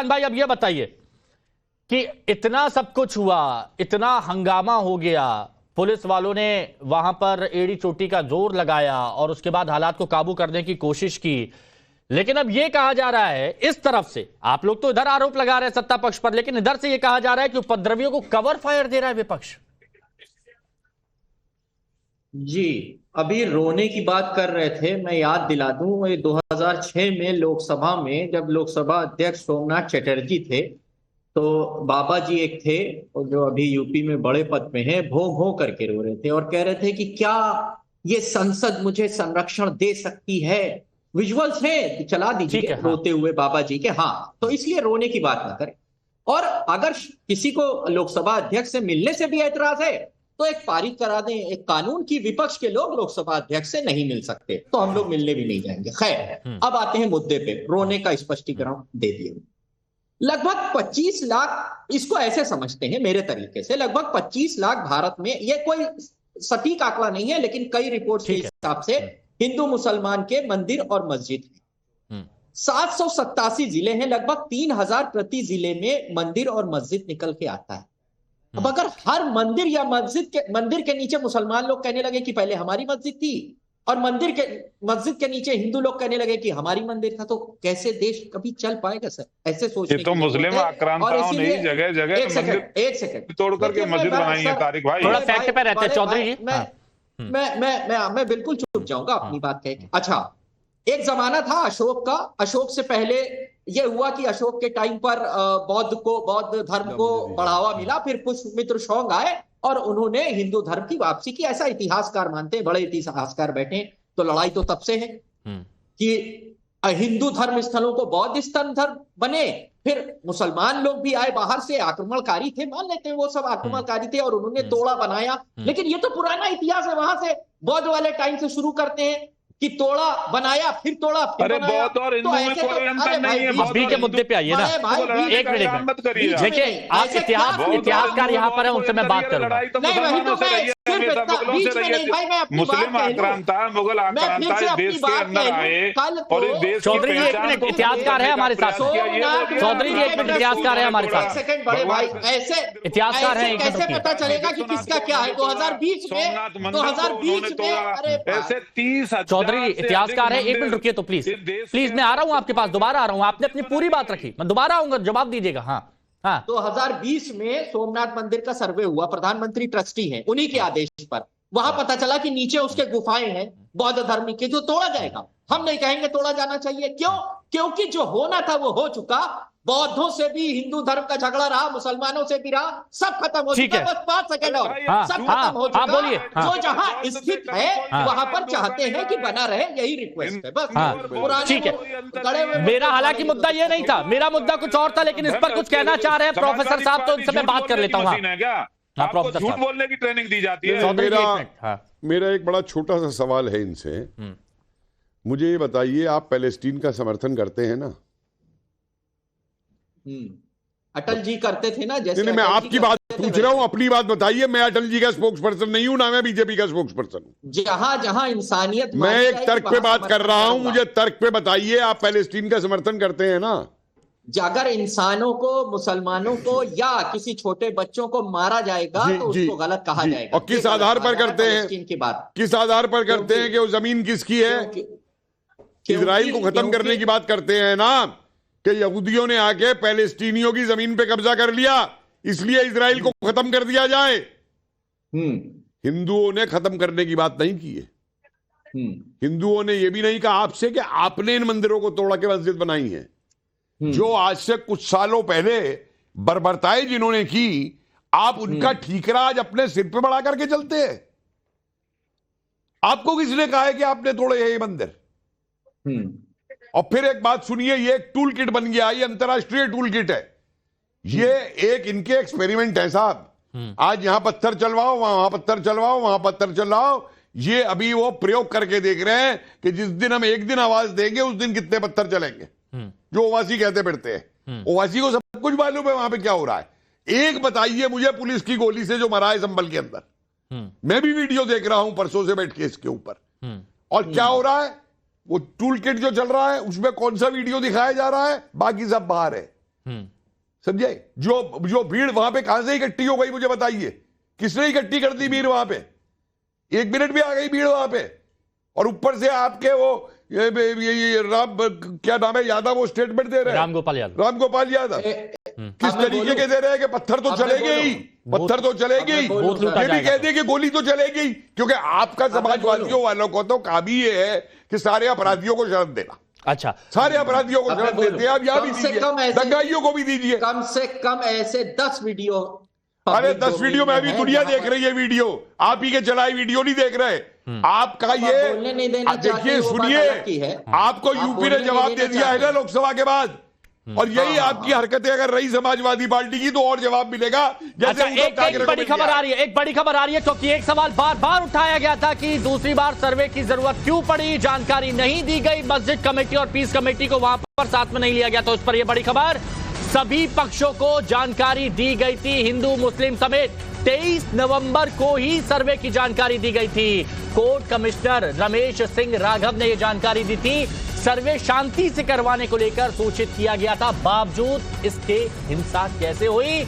भाई अब ये बताइए कि इतना सब कुछ हुआ, इतना हंगामा हो गया, पुलिस वालों ने वहां पर एड़ी चोटी का जोर लगाया और उसके बाद हालात को काबू करने की कोशिश की। लेकिन अब यह कहा जा रहा है इस तरफ से, आप लोग तो इधर आरोप लगा रहे हैं सत्ता पक्ष पर, लेकिन इधर से यह कहा जा रहा है कि उपद्रवियों को कवर फायर दे रहा है विपक्ष। जी, अभी रोने की बात कर रहे थे, मैं याद दिला दूं, ये 2006 में लोकसभा में जब लोकसभा अध्यक्ष सोमनाथ चटर्जी थे, तो बाबा जी एक थे और जो अभी यूपी में बड़े पद पे हैं, भों भों करके रो रहे थे और कह रहे थे कि क्या ये संसद मुझे संरक्षण दे सकती है। विजुअल्स है, चला दीजिए रोते हुए बाबा जी के। हाँ, तो इसलिए रोने की बात ना करें। और अगर किसी को लोकसभा अध्यक्ष से मिलने से भी ऐतराज है तो एक पारित करा दें एक कानून की विपक्ष के लोग लोकसभा अध्यक्ष से नहीं मिल सकते, तो हम लोग मिलने भी नहीं जाएंगे। खैर, अब आते हैं मुद्दे पे। रोने का स्पष्टीकरण दे दिए। लगभग 25 लाख, इसको ऐसे समझते हैं मेरे तरीके से, लगभग 25 लाख भारत में, ये कोई सटीक आंकड़ा नहीं है लेकिन कई रिपोर्ट्स के हिसाब से हिंदू मुसलमान के मंदिर और मस्जिद हैं। 787 जिले हैं, लगभग 3000 प्रति जिले में मंदिर और मस्जिद निकल के आता है। अब अगर हर मंदिर या मंदिर के नीचे मुसलमान लोग कहने लगे कि पहले हमारी मस्जिद थी और मस्जिद के नीचे हिंदू लोग कहने लगे कि हमारी मंदिर था, तो कैसे देश कभी चल पाएगा सर? ऐसे सोचने तो मुस्लिम आक्रांताओं ने जगह जगह एक सेकंड तोड़ करके मस्जिद बनाई है। तारिक भाई थोड़ा फैक्ट पे रहते हैं चौधरी जी। मैं बिल्कुल चुप जाऊंगा अपनी बात कह के। अच्छा, एक जमाना था अशोक का। अशोक से पहले यह हुआ कि अशोक के टाइम पर बौद्ध धर्म को बढ़ावा मिला, फिर पुष्यमित्र शोंग आए और उन्होंने हिंदू धर्म की वापसी की। ऐसा इतिहासकार मानते हैं, बड़े इतिहासकार बैठे। तो लड़ाई तो तब से है कि हिंदू धर्म स्थलों को बौद्ध स्थल धर्म बने, फिर मुसलमान लोग भी आए बाहर से, आक्रमणकारी थे, मान लेते हैं वो सब आक्रमणकारी थे और उन्होंने तोड़ा बनाया। लेकिन ये तो पुराना इतिहास है, वहां से बौद्ध वाले टाइम से शुरू करते हैं कि तोड़ा बनाया, फिर तोड़ा, फिर बनाया। बौद्ध और हिंदू में कोई अंतर नहीं है। अभी के मुद्दे पे आइए ना, एक मिनट देखिए, आप इतिहासकार यहाँ पर है, उनसे मैं बात करूंगा। मुस्लिम आक्रांता, मुगल आक्रांता देश के अंदर आए और इस देश चौधरी जी एक मिनट, इतिहासकार है हमारे साथ। चौधरी जी एक मिनट, इतिहासकार है हमारे साथ। सेकंड बड़े भाई, ऐसे इतिहासकार है, कैसे पता चलेगा कि किसका क्या है? 2020 में ऐसे 30 चौधरी इतिहासकार है। एक मिनट रुकिए तो प्लीज मैं आ रहा हूं आपके पास, दोबारा आ रहा हूं। आपने अपनी पूरी बात रखी, मैं दोबारा आऊंगा, जवाब दीजिएगा। हाँ, 2020 में सोमनाथ मंदिर का सर्वे हुआ, प्रधानमंत्री ट्रस्टी हैं, उन्हीं के आदेश पर। वहां पता चला कि नीचे उसके गुफाएं हैं बौद्ध धर्म की, जो तोड़ा जाएगा। हम नहीं कहेंगे तोड़ा जाना चाहिए, क्यों? क्योंकि जो होना था वो हो चुका। बौद्धों से भी हिंदू धर्म का झगड़ा रहा, मुसलमानों से भी रहा, सब खत्म हो चुका। बस 5 सेकंड और, सब खत्म हो चुका। बोलिए। जो जहां स्थित है वहां पर चाहते हैं कि बना रहे, यही रिक्वेस्ट है बस। ठीक है, मेरा हालांकि मुद्दा ये नहीं था, मेरा मुद्दा कुछ और था, लेकिन इस पर कुछ कहना चाह रहे हैं प्रोफेसर साहब, तो इनसे मैं बात कर लेता हूँ। प्रोफेसर, झूठ बोलने की ट्रेनिंग दी जाती है। मेरा एक बड़ा छोटा सा सवाल है इनसे। मुझे ये बताइए, आप पैलेस्टीन का समर्थन करते हैं ना? अटल जी करते थे ना, जैसे मैं आपकी बात पूछ रहा हूं, अपनी बात बताइए। मैं अटल जी का स्पोक्स पर्सन नहीं हूं, ना मैं बीजेपी का स्पोक्स पर्सन हूं। जहां जहां इंसानियत, मैं एक तर्क पे बात कर रहा हूं, मुझे तर्क पे बताइए। आप पैलेस्टीन का समर्थन करते हैं ना? अगर इंसानों को, मुसलमानों को या किसी छोटे बच्चों को मारा जाएगा तो उसको गलत कहा जाएगा। और किस आधार पर करते हैं? किस आधार पर करते हैं कि वो जमीन किसकी है? इजराइल को खत्म करने की बात करते हैं ना, कि यहूदियों ने आके पैलेस्टीनियों की जमीन पे कब्जा कर लिया, इसलिए इजराइल को खत्म कर दिया जाए। हिंदुओं ने खत्म करने की बात नहीं की है। हिंदुओं ने यह भी नहीं कहा आपसे कि आपने इन मंदिरों को तोड़ा के मस्जिद बनाई है। जो आज से कुछ सालों पहले बर्बरताई जिन्होंने की, आप उनका ठीकरा आज अपने सिर पे बढ़ा करके चलते हैं। आपको किसने कहा है कि आपने तोड़े हैं ये मंदिर? और फिर एक बात सुनिए, ये एक टूल किट बन गया, ये अंतरराष्ट्रीय टूल किट है। ये एक इनके एक्सपेरिमेंट है साहब। आज यहां पत्थर चलवाओ, वहां पत्थर चलवाओ, वहां पत्थर चलवाओ। ये अभी वो प्रयोग करके देख रहे हैं कि जिस दिन हम एक दिन आवाज देंगे उस दिन कितने पत्थर चलेंगे। जो ओवासी कहते फिरते हैं, ओवासी को सब कुछ मालूम है वहां पे क्या हो रहा है। एक बताइए मुझे, पुलिस की गोली से जो मरा है संभल के अंदर, मैं भी वीडियो देख रहा हूं परसों से बैठ के इसके ऊपर। और क्या हो रहा है? वो टूल किट जो चल रहा है उसमें कौन सा वीडियो दिखाया जा रहा है? बाकी सब बाहर है। समझे? जो भीड़ वहां पे कहां से इकट्ठी हो गई, मुझे बताइए, किसने इकट्ठी कर दी भीड़ वहां पे? 1 मिनट में आ गई भीड़ वहां पे। और ऊपर से आपके वो ये राम, क्या नाम है, यादव, वो स्टेटमेंट दे रहे हैं, रामगोपाल यादव किस तरीके के दे रहे हैं कि पत्थर तो चलेंगे ही, पत्थर तो चलेंगे ही, ये भी कह दे कि गोली तो चलेगी, क्योंकि आपका समाजवादियों वालों को तो काम ही ये है कि सारे अपराधियों को शरण देना। अच्छा, सारे अपराधियों को शरण देते हैं, आप यहाँ भी दीजिए, दंगाइयों को भी दीजिए। कम से कम ऐसे 10 वीडियो, अरे 10 वीडियो में अभी दुनिया देख रही है वीडियो, आप ही के चलाई वीडियो नहीं देख रहे। आपका ये देखिए, सुनिए, आपको यूपी ने जवाब दे दिया है ना लोकसभा के बाद, और यही आपकी हरकतें अगर रही समाजवादी पार्टी की तो और जवाब मिलेगा। जैसे एक बड़ी खबर आ रही है, क्योंकि एक सवाल बार बार उठाया गया था कि दूसरी बार सर्वे की जरूरत क्यों पड़ी, जानकारी नहीं दी गई, मस्जिद कमेटी और पीस कमेटी को वहां पर साथ में नहीं लिया गया। तो इस पर यह बड़ी खबर, सभी पक्षों को जानकारी दी गई थी, हिंदू मुस्लिम समेत 23 नवंबर को ही सर्वे की जानकारी दी गई थी। कोर्ट कमिश्नर रमेश सिंह राघव ने यह जानकारी दी थी। सर्वे शांति से करवाने को लेकर सूचित किया गया था, बावजूद इसके हिंसा कैसे हुई,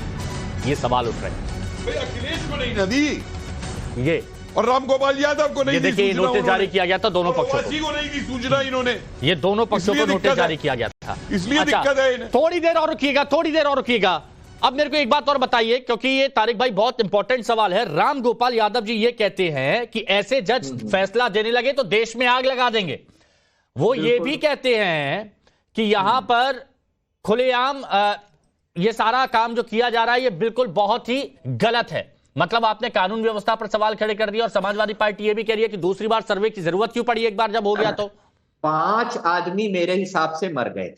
ये सवाल उठ रहे हैं। अखिलेश को नहीं दी ये, और रामगोपाल यादव को नहीं दी, देखिए नोटिस जारी किया गया था दोनों पक्षों को नहीं दी सूचना, इन्होंने ये दोनों पक्षों को नोटिस जारी किया गया था, इसलिए दिक्कत है इन्हें। थोड़ी देर और रुकिएगा। अब मेरे को एक बात और बताइए, क्योंकि ये तारिक भाई बहुत इंपॉर्टेंट सवाल है। रामगोपाल यादव जी ये कहते हैं कि ऐसे जज फैसला देने लगे तो देश में आग लगा देंगे। वो ये भी कहते हैं कि यहां पर खुलेआम ये सारा काम जो किया जा रहा है ये बिल्कुल बहुत ही गलत है। मतलब आपने कानून व्यवस्था पर सवाल खड़े कर दिया, और समाजवादी पार्टी ये भी कह रही है कि दूसरी बार सर्वे की जरूरत क्यों पड़ी, एक बार जब हो गया तो। 5 आदमी मेरे हिसाब से मर गए,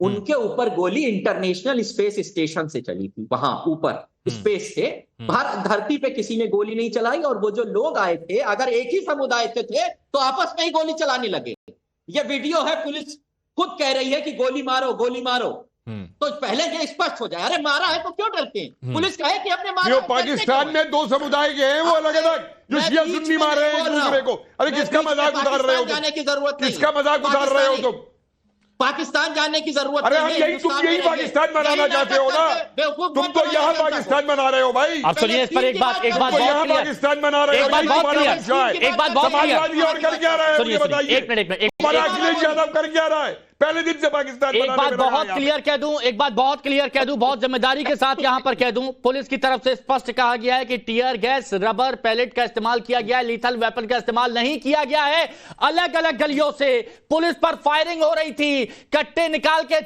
उनके ऊपर गोली इंटरनेशनल स्पेस स्टेशन से चली थी, वहां ऊपर स्पेस से, धरती पे किसी ने गोली नहीं चलाई। और वो जो लोग आए थे, अगर एक ही समुदाय के थे तो आपस में ही गोली चलाने लगे। ये वीडियो है, पुलिस खुद कह रही है कि गोली मारो, गोली मारो। तो पहले ये स्पष्ट हो जाए, अरे मारा है तो क्यों डरते हैं? पुलिस कहे कि हमने मारा। पाकिस्तान में 2 समुदाय के हैं, वो अलग अलग, जो शिया सुन्नी मार रहे हैं एक दूसरे को। अरे किसका मजाक उतार रहे हो? जाने की जरूरत नहीं, किसका मजाक उतार रहे हो तुम? पाकिस्तान जाने की जरूरत नहीं। अरे तुम यही पाकिस्तान बनाना चाहते हो ना, तुम तो यहाँ पाकिस्तान बना रहे हो भाई। अब सुनिए इस पर एक बात यहाँ पाकिस्तान बना रहे हो, एक बात बहुत समाजवादी और कर क्या रहा है, मुझे बताइए। एक मिनट अखिलेश यादव कर क्या रहा है पहले दिन से पाकिस्तान? एक बात बहुत क्लियर कह दूं, बहुत जिम्मेदारी के साथ यहां पर कह दूं, पुलिस की तरफ से स्पष्ट कहा गया है कि टीयर गैस, रबर पैलेट का इस्तेमाल किया गया है, लीथल वेपन का इस्तेमाल नहीं किया गया है। अलग अलग गलियों से पुलिस पर फायरिंग हो रही थी, कट्टे निकाल के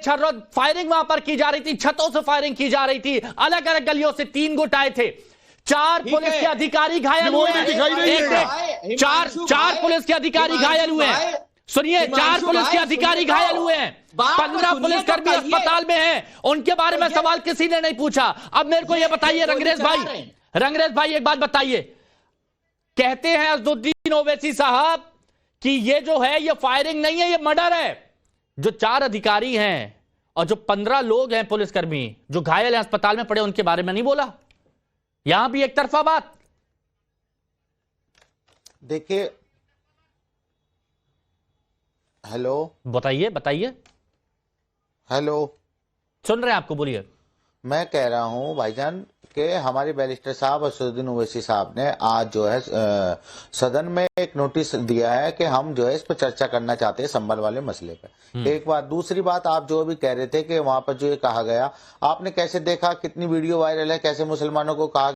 फायरिंग वहां पर की जा रही थी, छतों से फायरिंग की जा रही थी। अलग अलग गलियों से 3 गुट आए थे, 4 पुलिस के अधिकारी घायल हुए हैं। 4 पुलिस के अधिकारी घायल हुए हैं। सुनिए, 4 पुलिस के अधिकारी घायल हुए हैं, 15 पुलिसकर्मी अस्पताल में हैं। उनके बारे में सवाल किसी ने नहीं पूछा। अब मेरे को यह बताइए रंगरेज भाई एक बात बताइए, कहते हैं असदुद्दीन ओवैसी साहब कि ये जो है ये फायरिंग नहीं है, ये मर्डर है। जो 4 अधिकारी हैं और जो 15 लोग हैं पुलिसकर्मी जो घायल हैं, अस्पताल में पड़े, उनके बारे में नहीं बोला। यहां भी एक तरफा बात। देखिए, हेलो, बताइए। हेलो, सुन रहे हैं आपको, बोलिए। मैं कह रहा हूं भाईजान कि हमारे बैरिस्टर साहब असदुद्दीन ओवैसी साहब ने आज जो है सदन में एक नोटिस दिया है कि हम जो है इस पर चर्चा करना चाहते हैं, संभल वाले मसले पर। एक बात। दूसरी बात, आप जो भी कह रहे थे कि वहां पर जो ये कहा गया, आपने कैसे देखा, कितनी वीडियो वायरल है, कैसे मुसलमानों को कहा